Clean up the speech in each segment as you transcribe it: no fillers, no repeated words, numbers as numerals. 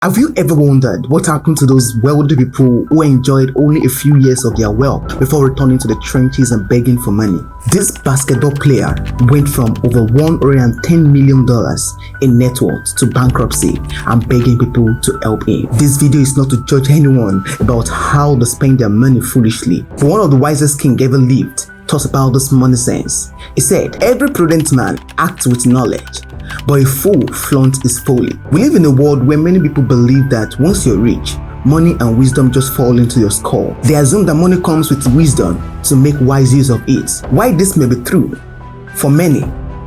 Have you ever wondered what happened to those wealthy people who enjoyed only a few years of their wealth before returning to the trenches and begging for money? This basketball player went from over $110 million in net worth to bankruptcy and begging people to help him. This video is not to judge anyone about how they spend their money foolishly. For one of the wisest king ever lived taught about this money sense. He said, "Every prudent man acts with knowledge, but a fool flaunts his folly." We live in a world where many people believe that once you're rich, money and wisdom just fall into your skull. They assume that money comes with wisdom to make wise use of it. While this may be true, for many,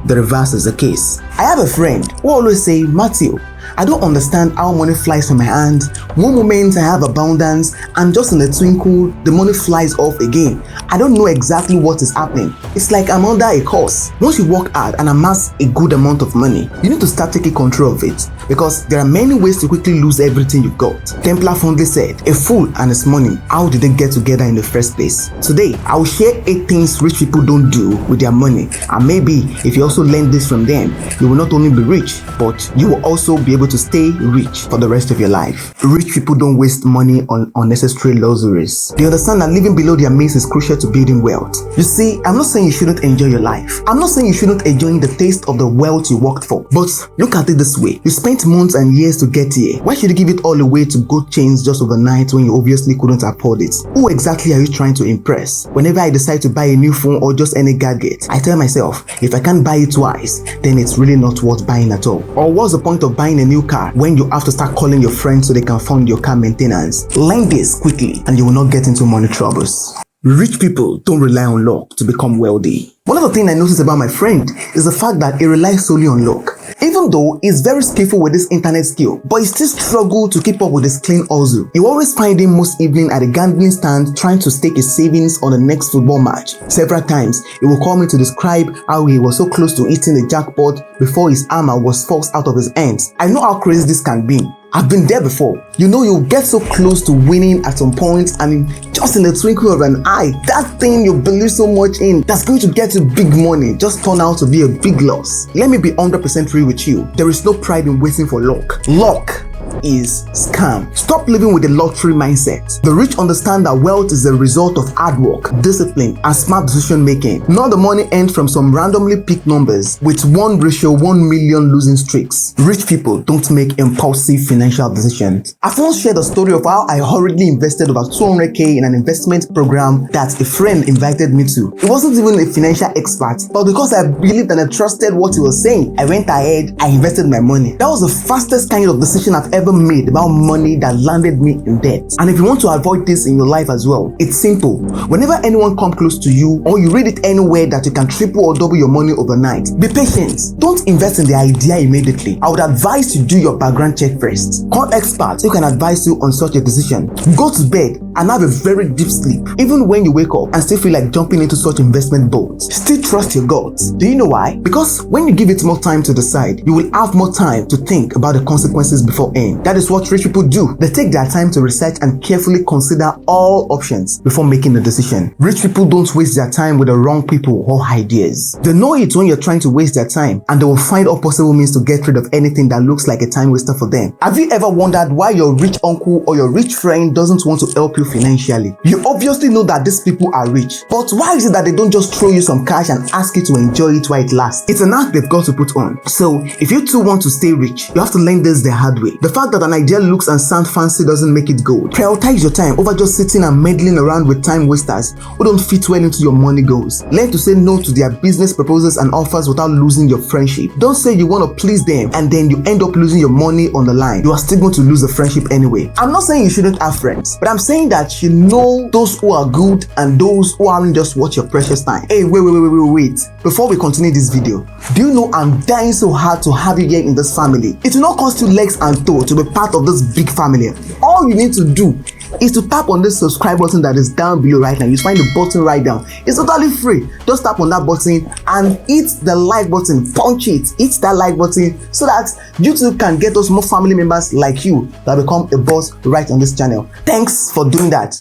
the reverse is the case. I have a friend who always say, "Matthew, I don't understand how money flies from my hand. One moment I have abundance and just in a twinkle, the money flies off again. I don't know exactly what is happening. It's like I'm under a curse." Once you work hard and amass a good amount of money, you need to start taking control of it because there are many ways to quickly lose everything you've got. Templar fondly said, "A fool and his money, how did they get together in the first place?" Today, I will share 8 things rich people don't do with their money, and maybe if you also learn this from them, you will not only be rich, but you will also be able to stay rich for the rest of your life. Rich people don't waste money on unnecessary luxuries. They understand that living below their means is crucial to building wealth. You see, I'm not saying you shouldn't enjoy your life. I'm not saying you shouldn't enjoy the taste of the wealth you worked for. But look at it this way. You spent months and years to get here. Why should you give it all away to gold chains just overnight when you obviously couldn't afford it? Who exactly are you trying to impress? Whenever I decide to buy a new phone or just any gadget, I tell myself, if I can't buy it twice, then it's really not worth buying at all. Or what's the point of buying a new car when you have to start calling your friends so they can fund your car maintenance? Learn this quickly and you will not get into money troubles. Rich people don't rely on luck to become wealthy. One of the things I noticed about my friend is the fact that he relies solely on luck. Even though he's very skillful with this internet skill, but he still struggles to keep up with his clean hustle. You always find him most evening at a gambling stand trying to stake his savings on the next football match. Several times, he will call me to describe how he was so close to hitting the jackpot before his hammer was forced out of his hands. I know how crazy this can be. I've been there before. You know, you'll get so close to winning at some point and just in the twinkle of an eye, that thing you believe so much in that's going to get you big money just turn out to be a big loss. Let me be 100% real with you. There is no pride in waiting for luck. Luck is scam. Stop living with a lottery mindset. The rich understand that wealth is a result of hard work, discipline, and smart decision making, not the money earned from some randomly picked numbers with 1:1 million losing streaks. Rich people don't make impulsive financial decisions. I've once shared a story of how I hurriedly invested over 200k in an investment program that a friend invited me to. He wasn't even a financial expert, but because I believed and I trusted what he was saying, I went ahead, I invested my money. That was the fastest kind of decision I've ever made about money that landed me in debt. And if you want to avoid this in your life as well, it's simple. Whenever anyone comes close to you or you read it anywhere that you can triple or double your money overnight, be patient. Don't invest in the idea immediately. I would advise you do your background check first. Call experts who can advise you on such a decision. Go to bed and have a very deep sleep. Even when you wake up and still feel like jumping into such investment boats, still trust your guts. Do you know why? Because when you give it more time to decide, you will have more time to think about the consequences beforehand. That is what rich people do. They take their time to research and carefully consider all options before making a decision. Rich people don't waste their time with the wrong people or ideas. They know it when you're trying to waste their time, and they will find all possible means to get rid of anything that looks like a time waster for them. Have you ever wondered why your rich uncle or your rich friend doesn't want to help you financially? You obviously know that these people are rich, but why is it that they don't just throw you some cash and ask you to enjoy it while it lasts? It's an act they've got to put on. So if you too want to stay rich, you have to learn this the hard way. The fact that an idea looks and sounds fancy doesn't make it gold. Prioritize your time over just sitting and meddling around with time wasters who don't fit well into your money goals. Learn to say no to their business proposals and offers without losing your friendship. Don't say you want to please them and then you end up losing your money on the line. You are still going to lose the friendship anyway. I'm not saying you shouldn't have friends, but I'm saying that you know those who are good and those who aren't just worth your precious time. Hey, wait. Before we continue this video, do you know I'm dying so hard to have you here in this family? It will not cost you legs and toes to be part of this big family. All you need to do is to tap on this subscribe button that is down below right now. You find the button right down. It's totally free. Just tap on that button and hit the like button. Punch it. Hit that like button so that you too can get us more family members like you that become a boss right on this channel. Thanks for doing that.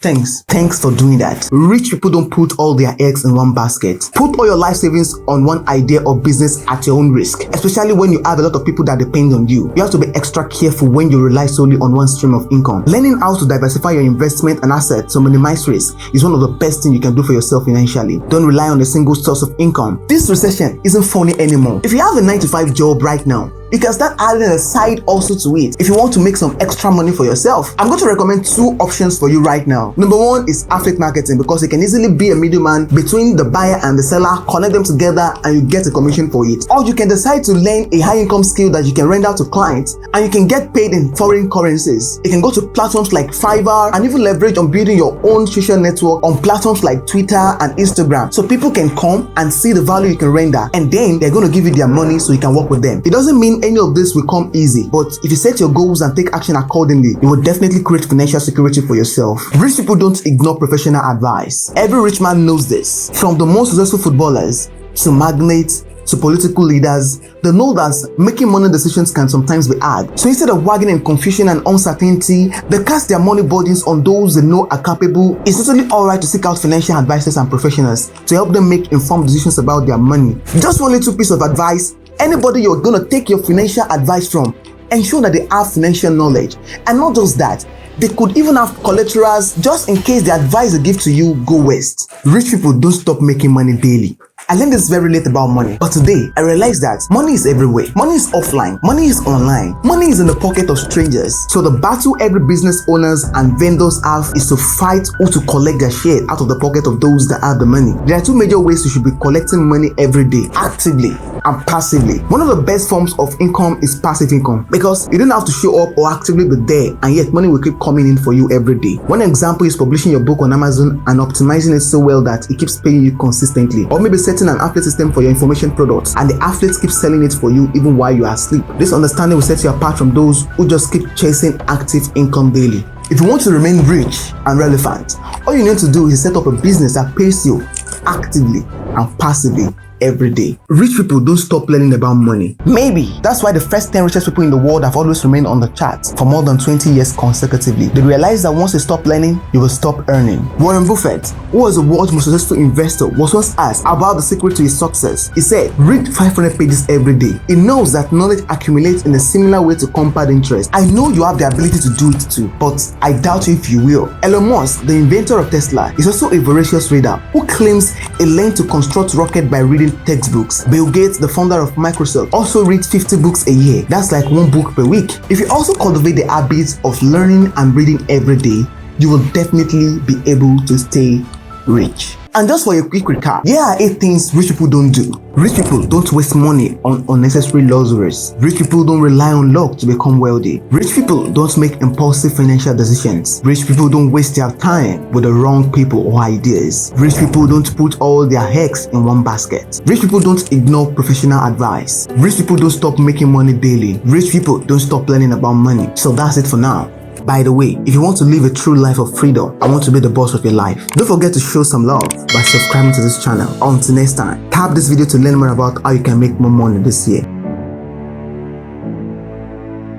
Thanks for doing that. Rich people don't put all their eggs in one basket. Put all your life savings on one idea or business at your own risk, especially when you have a lot of people that depend on you. You have to be extra careful when you rely solely on one stream of income. Learning how to diversify your investment and assets to minimize risk is one of the best things you can do for yourself financially. Don't rely on a single source of income. This recession isn't funny anymore. If you have a 9-to-5 job right now, you can start adding a side also to it if you want to make some extra money for yourself. I'm going to recommend 2 options for you right now. Number 1 is affiliate marketing, because it can easily be a middleman between the buyer and the seller, connect them together and you get a commission for it. Or you can decide to learn a high income skill that you can render out to clients and you can get paid in foreign currencies. You can go to platforms like Fiverr and even leverage on building your own social network on platforms like Twitter and Instagram, so people can come and see the value you can render, and then they're going to give you their money so you can work with them. It doesn't mean any of this will come easy, but if you set your goals and take action accordingly, you will definitely create financial security for yourself. Rich people don't ignore professional advice. Every rich man knows this. From the most successful footballers to magnates to political leaders, they know that making money decisions can sometimes be hard. So instead of wagging in confusion and uncertainty, they cast their money burdens on those they know are capable. It's totally alright to seek out financial advisors and professionals to help them make informed decisions about their money. Just one little piece of advice: anybody you're gonna take your financial advice from, ensure that they have financial knowledge. And not just that, they could even have collaterals just in case the advice they give to you go west. Rich people don't stop making money daily. I learned this very late about money, but today I realized that money is everywhere. Money is offline, money is online, money is in the pocket of strangers. So the battle every business owners and vendors have is to fight who to collect their share out of the pocket of those that have the money. There are 2 major ways you should be collecting money every day: actively and passively. One of the best forms of income is passive income, because you don't have to show up or actively be there, and yet money will keep coming in for you every day. One example is publishing your book on Amazon and optimizing it so well that it keeps paying you consistently, or maybe setting an affiliate system for your information products and the affiliates keep selling it for you even while you are asleep. This understanding will set you apart from those who just keep chasing active income daily. If you want to remain rich and relevant, all you need to do is set up a business that pays you actively and passively every day. Rich people don't stop learning about money. Maybe that's why the first 10 richest people in the world have always remained on the charts for more than 20 years consecutively. They realize that once you stop learning, you will stop earning. Warren Buffett, who was the world's most successful investor, was once asked about the secret to his success. He said, read 500 pages every day. He knows that knowledge accumulates in a similar way to compound interest. I know you have the ability to do it too, but I doubt if you will. Elon Musk, the inventor of Tesla, is also a voracious reader who claims he learned to construct rocket by reading textbooks. Bill Gates, the founder of Microsoft, also reads 50 books a year. That's like 1 book per week. If you also cultivate the habit of learning and reading every day, you will definitely be able to stay rich. And just for a quick recap, here are 8 things rich people don't do. Rich people don't waste money on unnecessary luxuries. Rich people don't rely on luck to become wealthy. Rich people don't make impulsive financial decisions. Rich people don't waste their time with the wrong people or ideas. Rich people don't put all their eggs in one basket. Rich people don't ignore professional advice. Rich people don't stop making money daily. Rich people don't stop learning about money. So that's it for now. By the way, if you want to live a true life of freedom, I want to be the boss of your life, don't forget to show some love by subscribing to this channel. Until next time, tap this video to learn more about how you can make more money this year.